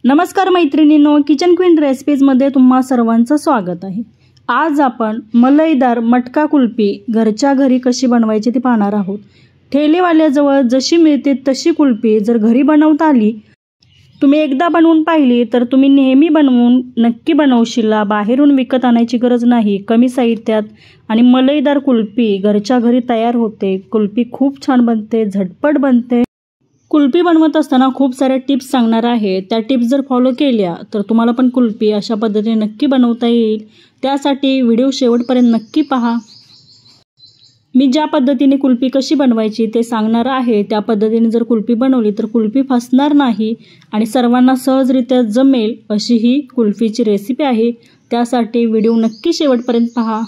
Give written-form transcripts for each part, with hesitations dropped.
नमस्कार मैत्रिणींनो, kitchen queen रेसिपीजमध्ये तुम्हा सर्वांचं स्वागत आहे। आज आपण मलईदार मटका कुल्फी घरच्या घरी कशी बनवायची ते पाहणार आहोत। ठेलेवाल्याजवळ जशी मिळते तशी कुल्फी जर घरी बनवता आली, तुम्ही एकदा बनवून पाहिली तर तुम्ही नेहमी बनवून नक्की बनवशीला। बाहेरून विकत आणायची गरज नाही, कमी साहित्यात आणि मलईदार कुल्फी घरच्या घरी तयार होते। कुल्फी खूप छान बनते, झटपट बनते। कुल्फी बनवत असताना खूप सारे टिप्स सांगणार आहे। त्या टिप्स जर फॉलो केल्या तर तुम्हाला पण कुल्फी अशा पद्धतीने नक्की बनवता येईल। त्यासाठी व्हिडिओ शेवटपर्यंत नक्की पहा। मी ज्या पद्धतीने कुल्फी कशी बनवायची ते सांगणार आहे, त्या पद्धतीने जर कुल्फी बनवली तर कुल्फी फसणार नाही आणि सर्वांना सहजरित्या जमेल अशी ही कुल्फीची रेसिपी आहे। त्यासाठी व्हिडिओ नक्की शेवटपर्यंत पहा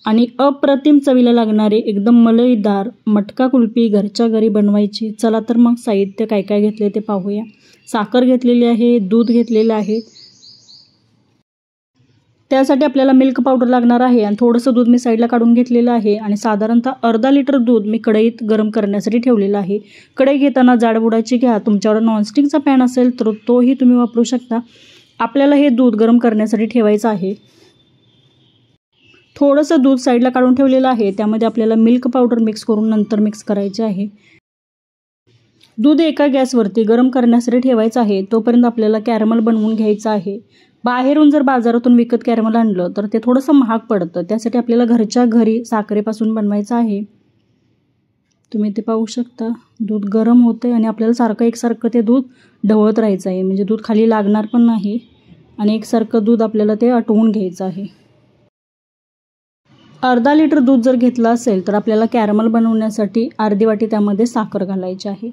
आणि अप्रतिम चवीला लागणारे एकदम मलईदार मटका कुल्फी घरच्या घरी बनवायची। चला तर मग साहित्य काय काय घेतले ते पाहूया। साखर घेतलेली आहे, दूध घेतलेले आहे, त्यासाठी आपल्याला मिल्क पावडर लागणार आहे आणि थोडंसं दूध मी साईडला काढून घेतलेलं आहे आणि साधारणतः अर्धा लिटर दूध मी कढईत गरम करण्यासाठी ठेवलेलं आहे। कढई घेताना जाडबुडाची घ्या, तुमच्यावर नॉनस्टिकचा पॅन असेल तर तोही तुम्ही वापरू शकता। आपल्याला हे दूध गरम करण्यासाठी ठेवायचं आहे। थोडंसं दूध साईडला काढून ठेवलेलं आहे, त्यामध्ये आपल्याला मिल्क पावडर मिक्स करून नंतर मिक्स करायचे आहे। दूध एका गॅसवरती गरम करण्यासाठी ठेवायचं आहे, तोपर्यंत आपल्याला कॅरमल बनवून घ्यायचं आहे। बाहेरून जर बाजारातून विकत कॅरमल आणलं तर ते थोडंसं महाग पडतं, त्यासाठी आपल्याला घरच्या घरी साखरेपासून बनवायचं आहे। तुम्ही ते पाहू शकता, दूध गरम होते आणि आपल्याला सारखं एकसारखं ते दूध ढवळत राहायचं आहे, म्हणजे दूध खाली लागणार पण नाही आणि एकसारखं दूध आपल्याला ते आटवून घ्यायचं आहे। अर्धा लिटर दूध जर घेतलं असेल तर आपल्याला कॅरमल बनवण्यासाठी अर्धी वाटी त्यामध्ये साखर घालायची आहे।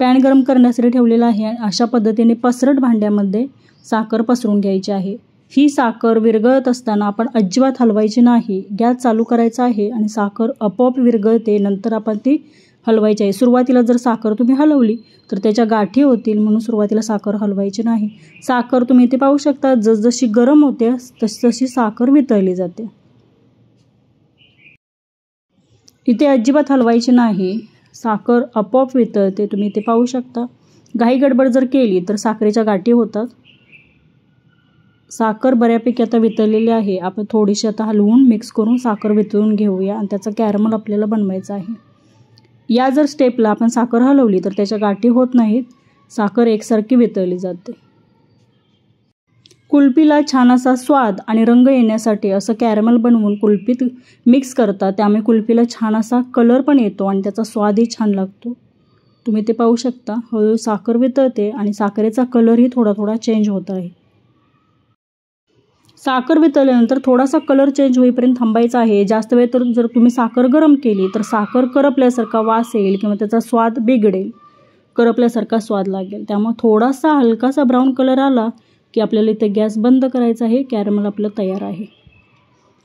पॅन गरम करण्यासाठी ठेवलेला आहे, अशा पद्धतीने पसरट भांड्यामध्ये साखर पसरून घ्यायची आहे। ही साखर विरघळत असताना आपण अजिबात हलवायची नाही, गॅस चालू करायचा आहे आणि साखर आपोआप विरघळते, नंतर आपण ती हलवायची आहे। सुरुवातीला जर साखर तुम्ही हलवली तर त्याच्या गाठी होतील, म्हणून सुरुवातीला साखर हलवायची नाही। साखर तुम्ही इथे पाहू शकता, जसजशी गरम होते तसतशी साखर वितळली जाते। इथे अजिबात हलवायची नाही, साखर आपोआप वितळते, तुम्ही इथे पाहू शकता। घाई गडबड जर केली तर साखरेच्या गाठी होतात। साखर बऱ्यापैकी आता वितळलेली आहे, आपण थोडीशी आता हलवून मिक्स करून साखर वितळून घेऊया आणि त्याचा कॅरमल आपल्याला बनवायचा आहे। या जर स्टेपला आपण साखर हलवली तर त्याच्या गाठी होत नाहीत, साखर एकसारखी वितळली जाते। कुल्फीला छान असा स्वाद आणि रंग येण्यासाठी असं कॅरमल बनवून कुल्फीत मिक्स करतात, त्यामुळे कुल्फीला छान असा कलर पण येतो आणि त्याचा स्वादही छान लागतो। तुम्ही ते पाहू शकता, हळूहळू साखर वितळते आणि साखरेचा कलरही थोडा थोडा चेंज होत आहे। साखर वितळल्यानंतर थोडासा कलर चेंज होईपर्यंत थांबायचा आहे। जास्त वेळ तर जर तुम्ही साखर गरम केली तर साखर करपल्यासारखा वास येईल किंवा त्याचा स्वाद बिघडेल, करपल्यासारखा स्वाद लागेल। त्यामुळे थोडासा हलकासा ब्राऊन कलर आला की आपल्याला इथे गॅस बंद करायचा आहे, कॅरमल आपलं तयार आहे।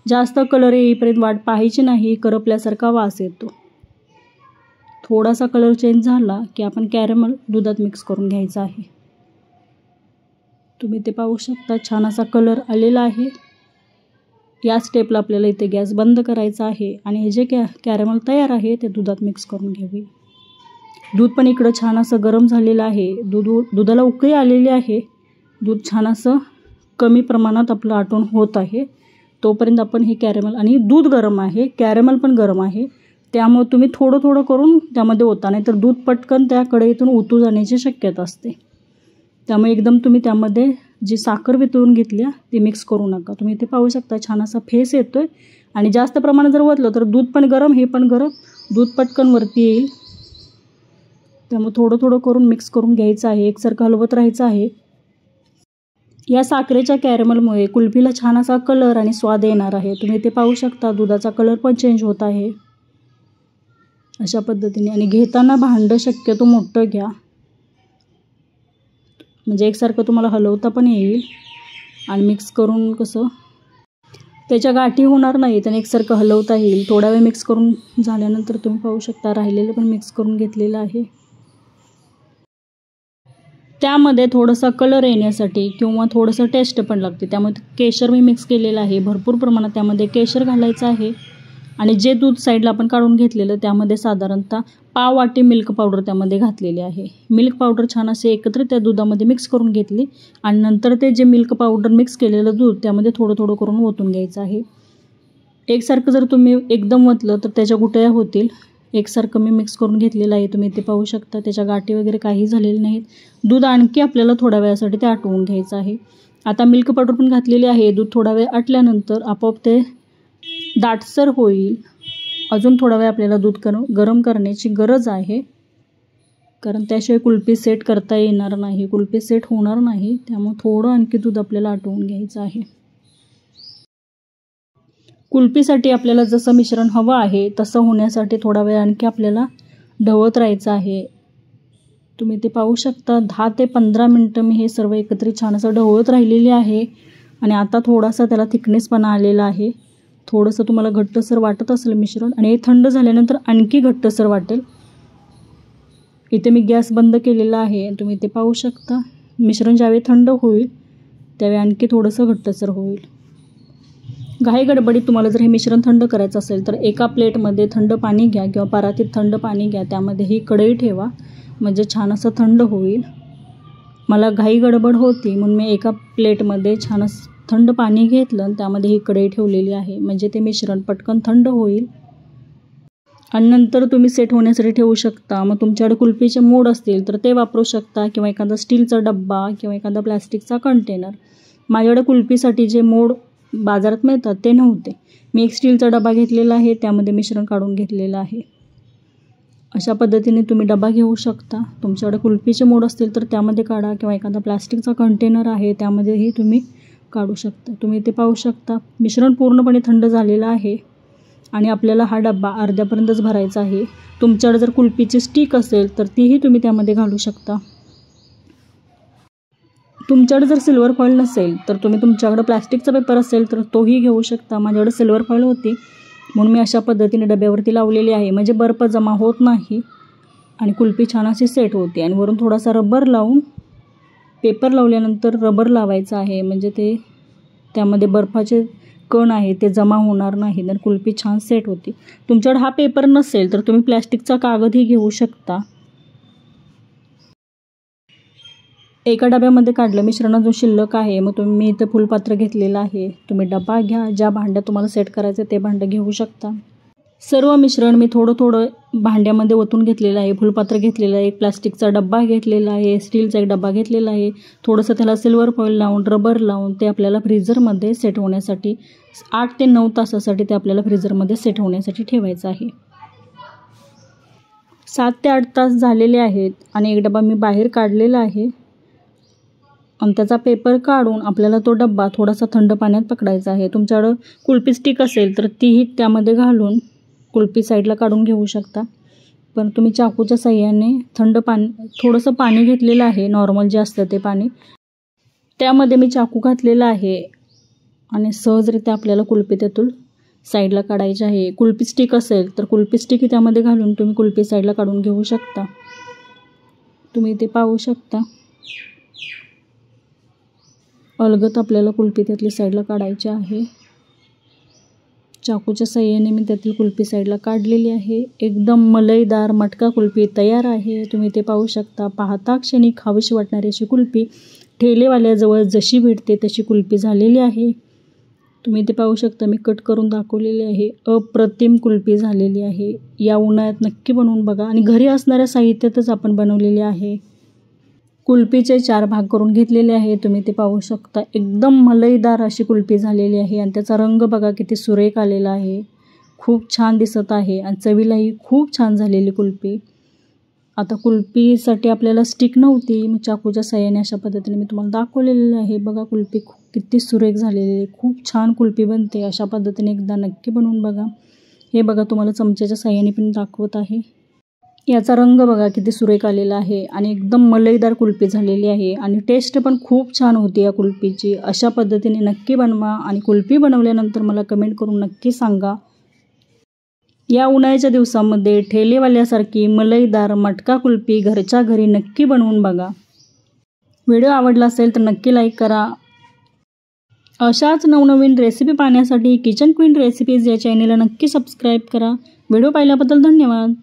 जास्त कलर येईपर्यंत वाट पाहायची नाही, करपल्यासारखा वास येतो। थोडासा कलर चेंज झाला की आपण कॅरमल दुधात मिक्स करून घ्यायचा आहे। तुम्ही ते पाहू शकता, छान असा कलर आलेला आहे। या स्टेपला आपल्याला इथे गॅस बंद करायचा आहे आणि हे जे कॅरमल तयार आहे ते दुधात मिक्स करून घेऊया। दूध पण इकडं छान असं गरम झालेलं आहे, दुधाला उकळी आलेली आहे। दूध छान असं कमी प्रमाणात आपलं आटून होत आहे, तोपर्यंत आपण हे कॅरमल, आणि दूध गरम आहे, कॅरमल पण गरम आहे, त्यामुळे तुम्ही थोडं थोडं करून त्यामध्ये ओता, नाही तर दूध पटकन त्या कढईतून उतू जाण्याची शक्यता असते। त्यामुळे एकदम तुम्ही त्यामध्ये जी साखर वितळून घेतली ती मिक्स करू नका। तुम्ही इथे पाहू शकता, छान असा फेस येतोय आणि जास्त प्रमाणात जर ओतलं तर दूध पण गरम, हे पण गरम, दूध पटकन वरती येईल। त्यामुळे थोडं थोडं करून मिक्स करून घ्यायचं आहे, एकसारखं हलवत राहायचं आहे। या साखरेच्या कॅरमलमुळे कुल्फीला छान असा कलर आणि स्वाद येणार आहे। तुम्ही इथे पाहू शकता, दुधाचा कलर पण चेंज होत आहे अशा पद्धतीने। आणि घेताना भांडं शक्यतो मोठं घ्या, म्हणजे एकसारखं तुम्हाला हलवता पण येईल आणि मिक्स करून कसं त्याच्या गाठी होणार नाहीत आणि एकसारखं हलवता येईल। थोडा वेळ मिक्स करून झाल्यानंतर तुम्ही पाहू शकता, राहिलेलं पण मिक्स करून घेतलेलं आहे। त्यामध्ये थोडासा कलर येण्यासाठी किंवा थोडंसं टेस्ट पण लागते, त्यामुळे केशर मी मिक्स केलेलं आहे, भरपूर प्रमाणात त्यामध्ये केशर घालायचं आहे आणि जे दूध साईडला आपण काढून घेतलेलं त्यामध्ये साधारणतः पाव वाटी मिल्क पावडर त्यामध्ये घातलेली आहे। मिल्क पावडर छान असे एकत्र त्या दुधामध्ये मिक्स करून घेतली आणि नंतर ते जे मिल्क पावडर मिक्स केलेलं दूध त्यामध्ये थोडं थोडं करून ओतून घ्यायचं आहे। एकसारखं जर तुम्ही एकदम ओतलं तर त्याच्या गुठळ्या होतील। एकसारखं मी मिक्स करून घेतलेलं आहे, तुम्ही ते पाहू शकता। त्याच्या गाठी वगैरे काही झालेले नाहीत। दूध आणखी आपल्याला थोड्या वेळासाठी ते आटवून घ्यायचं आहे। आता मिल्क पावडर पण घातलेली आहे। दूध थोडा वेळ आटल्यानंतर आपोआप ते दाटसर होईल। अजून थोडा वेळ आपल्याला दूध गरम करण्याची गरज आहे, कारण त्याशिवाय कुल्फी सेट करता येणार नाही, कुल्फी सेट होणार नाही। त्यामुळे थोडं आणखी दूध आपल्याला आटवून घ्यायचं आहे। कुल्फीसाठी आपल्याला जसं मिश्रण हवं आहे तसं होण्यासाठी थोडा वेळ आणखी आपल्याला ढवळत राहायचं आहे। तुम्ही ते पाहू शकता 10 ते 15 मिनिटं मी हे सर्व एकत्रित छान असं ढवळत राहिलेली आहे आणि आता थोडासा त्याला थिकनेसपणा आलेला आहे। थोडंसं तुम्हाला घट्टसर वाटत असेल मिश्रण आणि हे थंड झाल्यानंतर आणखी घट्टसर वाटेल। इथे मी गॅस बंद केलेला आहे, तुम्ही ते पाहू शकता। मिश्रण ज्यावेळी थंड होईल त्यावेळी आणखी थोडंसं घट्टसर होईल। घाई गडबडीत तुम्हाला जर हे मिश्रण थंड करायचं असेल तर एका प्लेटमध्ये थंड पाणी घ्या किंवा परातीत थंड पाणी घ्या, त्यामध्ये ही कढई ठेवा, म्हणजे छान असं थंड होईल। मला घाई गडबड होती म्हणून मी एका प्लेटमध्ये छान असं थंड पाणी घेतलं आणि त्यामध्ये ही कढई ठेवलेली आहे, म्हणजे ते मिश्रण पटकन थंड होईल आणि नंतर तुम्ही सेट होण्यासाठी ठेवू शकता। मग तुमच्याकडे कुल्फीचे मोड असतील तर ते वापरू शकता किंवा एखादा स्टीलचा डब्बा किंवा एखादा प्लॅस्टिकचा कंटेनर। माझ्याकडे कुल्फीसाठी जे मोड बाजारात मिळतात ते नव्हते, मी एक स्टीलचा डबा घेतलेला आहे, त्यामध्ये मिश्रण काढून घेतलेलं आहे। अशा पद्धतीने तुम्ही डबा घेऊ शकता। तुमच्याकडे कुल्फीचे मोड असतील तर त्यामध्ये काढा किंवा एखादा प्लास्टिकचा कंटेनर आहे त्यामध्येही तुम्ही काढू शकता। तुम्ही ते पाहू शकता मिश्रण पूर्णपणे थंड झालेलं आहे आणि आपल्याला हा डबा अर्ध्यापर्यंतच भरायचा आहे। तुमच्याकडे जर कुल्फीची स्टिक असेल तर तीही तुम्ही त्यामध्ये घालू शकता। तुमच्याकडे जर सिल्वर फॉईल नसेल तर तुम्ही तुमच्याकडे प्लास्टिकचा पेपर असेल तर तोही घेऊ शकता। माझ्याकडे सिल्वर फॉईल होती म्हणून मी अशा पद्धतीने डब्यावरती लावलेली आहे, म्हणजे बर्फ जमा होत नाही आणि कुल्फी छान अशी सेट होते। आणि वरून थोडासा रबर लावून, पेपर लावल्यानंतर रबर लावायचं आहे, म्हणजे ते त्यामध्ये बर्फाचे कण आहे ते जमा होणार नाही तर कुल्फी छान सेट होती। तुमच्याकडे हा पेपर नसेल तर तुम्ही प्लॅस्टिकचा कागदही घेऊ शकता। एका डब्यामध्ये काढलं मिश्रण जो शिल्लक आहे, मग मी इथं फुलपात्र घेतलेलं आहे। तुम्ही डबा घ्या, ज्या भांड्यात तुम्हाला सेट करायचं ते भांडं घेऊ शकता। सर्व मिश्रण मी थोडं थोडं भांड्यामध्ये ओतून घेतलेलं आहे। फुलपात्र घेतलेलं आहे, एक प्लास्टिकचा डब्बा घेतलेला आहे, स्टीलचा एक डब्बा घेतलेला आहे। थोडंसं त्याला सिल्वर फॉईल लावून, रबर लावून ते आपल्याला फ्रीझरमध्ये सेट होण्यासाठी 8 ते 9 तासासाठी ते आपल्याला फ्रीझरमध्ये सेट होण्यासाठी ठेवायचं आहे। 7 ते 8 तास झालेले आहेत आणि एक डबा मी बाहेर काढलेला आहे आणि त्याचा पेपर काढून आपल्याला तो डब्बा थोडासा थंड पाण्यात पकडायचा आहे। तुमच्याकडं कुल्फी स्टिक असेल तर तीही त्यामध्ये घालून कुल्फी साईडला काढून घेऊ शकता, पण तुम्ही चाकूच्या साह्याने थोडंसं पाणी घेतलेलं आहे, नॉर्मल जे असतं ते पाणी, त्यामध्ये मी चाकू घातलेला आहे आणि सहजरित्या आपल्याला कुल्फी त्यातून साईडला काढायची आहे। कुल्फी स्टिक असेल तर कुल्फी स्टिक त्यामध्ये घालून तुम्ही कुल्फी साईडला काढून घेऊ शकता। तुम्ही ते पाहू शकता। अलगद आपल्याला कुल्फी त्यातली साईडला काढायची आहे। चाकूच्या साह्याने मी त्यातील कुल्फी साईडला काढलेली आहे। एकदम मलईदार मटका कुल्फी तयार आहे। तुम्ही ते पाहू शकता। पाहता क्षणी खावीशी वाटणारी अशी कुल्फी ठेलेवाल्याजवळ जशी भेटते तशी कुल्फी झालेली आहे। तुम्ही ते पाहू शकता, मी कट करून दाखवलेली आहे। अप्रतिम कुल्फी झालेली आहे। या उन्हाळ्यात नक्की बनवून बघा आणि घरी असणाऱ्या साहित्यातच आपण बनवलेली आहे। कुल्फीचे 4 भाग करून घेतलेले आहे, तुम्ही ते पाहू शकता। एकदम मलईदार अशी कुल्फी झालेली आहे आणि त्याचा रंग बघा किती सुरेख आलेला आहे, खूप छान दिसत आहे आणि चवीलाही खूप छान झालेली कुल्फी। आता कुल्फीसाठी आपल्याला स्टिक नव्हती, मग चाकूच्या साह्याने अशा पद्धतीने मी तुम्हाला दाखवलेलं आहे। बघा कुल्फी किती सुरेख झालेली आहे, खूप छान कुल्फी बनते। अशा पद्धतीने एकदा नक्की बनवून बघा। हे बघा तुम्हाला चमच्याच्या साह्याने पण दाखवत आहे। याचा रंग बघा किती सुरेख आलेला आहे आणि एकदम मलईदार कुल्फी झालेली आहे आणि टेस्ट पण खूप छान होती या कुल्फीची। अशा पद्धतीने नक्की बनवा आणि कुल्फी बनवल्यानंतर मला कमेंट करून नक्की सांगा। या उन्हाळ्याच्या दिवसामध्ये ठेलेवाल्यासारखी मलईदार मटका कुल्फी घरच्या घरी नक्की बनवून बघा। व्हिडिओ आवडला असेल तर नक्की लाईक करा अशाच नवनवीन रेसिपी पाहण्यासाठी किचन क्वीन रेसिपीज या चॅनेलला नक्की सबस्क्राईब करा. व्हिडिओ पाहिल्याबद्दल धन्यवाद.